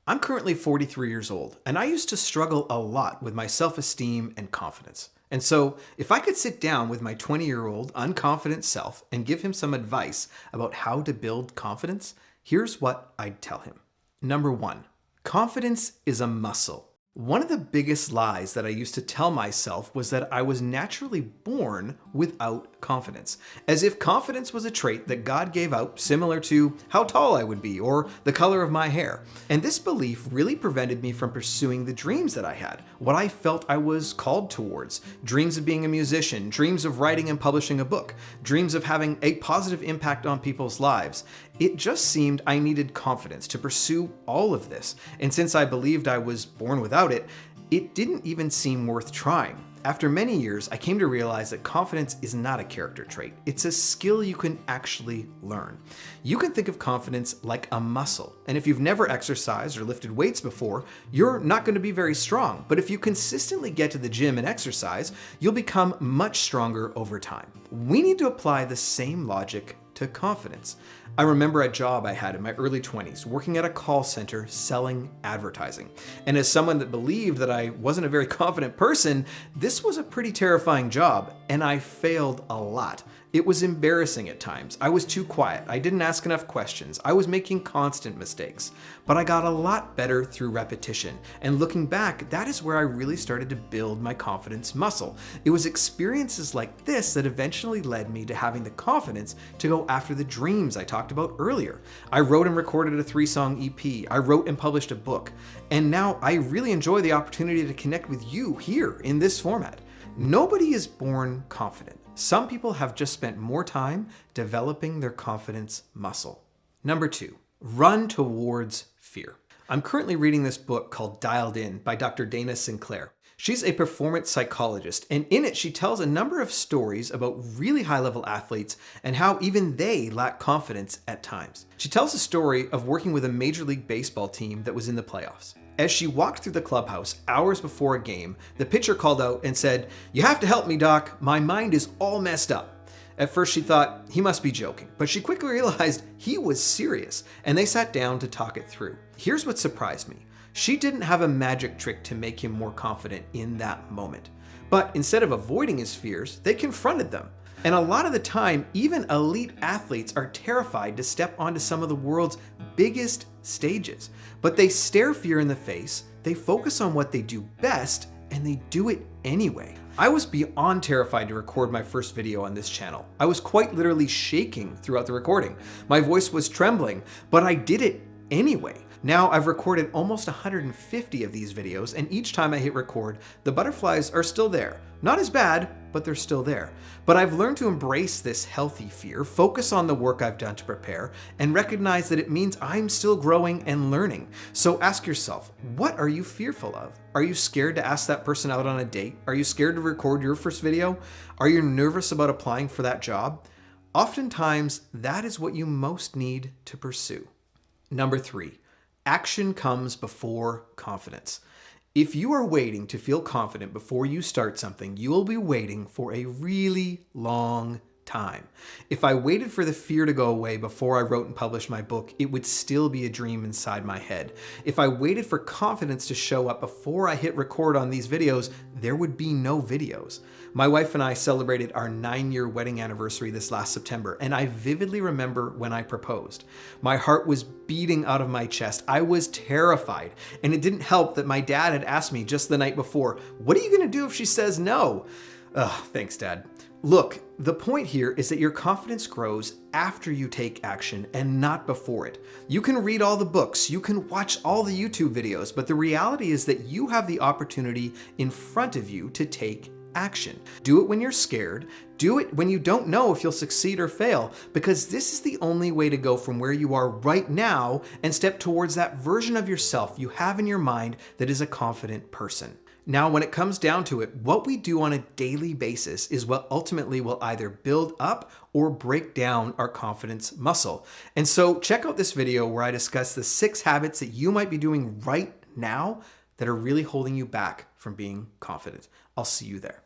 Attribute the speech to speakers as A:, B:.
A: I'm currently 43 years old, and I used to struggle a lot with my self-esteem and confidence. And so, if I could sit down with my 20-year-old unconfident self and give him some advice about how to build confidence, here's what I'd tell him. Number one, confidence is a muscle. One of the biggest lies that I used to tell myself was that I was naturally born without confidence, as if confidence was a trait that God gave out similar to how tall I would be or the color of my hair. And this belief really prevented me from pursuing the dreams that I had, what I felt I was called towards, dreams of being a musician, dreams of writing and publishing a book, dreams of having a positive impact on people's lives. It just seemed I needed confidence to pursue all of this, and since I believed I was born without it, it didn't even seem worth trying. After many years, I came to realize that confidence is not a character trait. It's a skill you can actually learn. You can think of confidence like a muscle, and if you've never exercised or lifted weights before, you're not going to be very strong. But if you consistently get to the gym and exercise, you'll become much stronger over time. We need to apply the same logic to confidence. I remember a job I had in my early 20s, working at a call center selling advertising. And as someone that believed that I wasn't a very confident person, this was a pretty terrifying job, and I failed a lot. It was embarrassing at times. I was too quiet. I didn't ask enough questions. I was making constant mistakes. But I got a lot better through repetition. And looking back, that is where I really started to build my confidence muscle. It was experiences like this that eventually led me to having the confidence to go after the dreams I talked about earlier. I wrote and recorded a 3-song EP. I wrote and published a book. And now I really enjoy the opportunity to connect with you here in this format. Nobody is born confident. Some people have just spent more time developing their confidence muscle. Number two, run towards fear. I'm currently reading this book called Dialed In by Dr. Dana Sinclair. She's a performance psychologist, and in it she tells a number of stories about really high-level athletes and how even they lack confidence at times. She tells a story of working with a Major League Baseball team that was in the playoffs. As she walked through the clubhouse hours before a game, the pitcher called out and said, "You have to help me, Doc. My mind is all messed up." At first she thought he must be joking, but she quickly realized he was serious, and they sat down to talk it through. Here's what surprised me. She didn't have a magic trick to make him more confident in that moment. But instead of avoiding his fears, they confronted them. And a lot of the time, even elite athletes are terrified to step onto some of the world's biggest stages. But they stare fear in the face, they focus on what they do best, and they do it anyway. I was beyond terrified to record my first video on this channel. I was quite literally shaking throughout the recording. My voice was trembling, but I did it anyway. Now I've recorded almost 150 of these videos, and each time I hit record, the butterflies are still there. Not as bad, but they're still there. But I've learned to embrace this healthy fear, focus on the work I've done to prepare, and recognize that it means I'm still growing and learning. So ask yourself, what are you fearful of? Are you scared to ask that person out on a date? Are you scared to record your first video? Are you nervous about applying for that job? Oftentimes, that is what you most need to pursue. Number three, action comes before confidence. If you are waiting to feel confident before you start something, you will be waiting for a really long time. If I waited for the fear to go away before I wrote and published my book, it would still be a dream inside my head. If I waited for confidence to show up before I hit record on these videos, there would be no videos. My wife and I celebrated our 9-year wedding anniversary this last September, and I vividly remember when I proposed. My heart was beating out of my chest. I was terrified, and it didn't help that my dad had asked me just the night before, "What are you gonna do if she says no?" Ugh, thanks, Dad. Look, the point here is that your confidence grows after you take action and not before it. You can read all the books, you can watch all the YouTube videos, but the reality is that you have the opportunity in front of you to take action. Do it when you're scared. Do it when you don't know if you'll succeed or fail, because this is the only way to go from where you are right now and step towards that version of yourself you have in your mind that is a confident person. Now, when it comes down to it, what we do on a daily basis is what ultimately will either build up or break down our confidence muscle. And so check out this video where I discuss the 6 habits that you might be doing right now that are really holding you back from being confident. I'll see you there.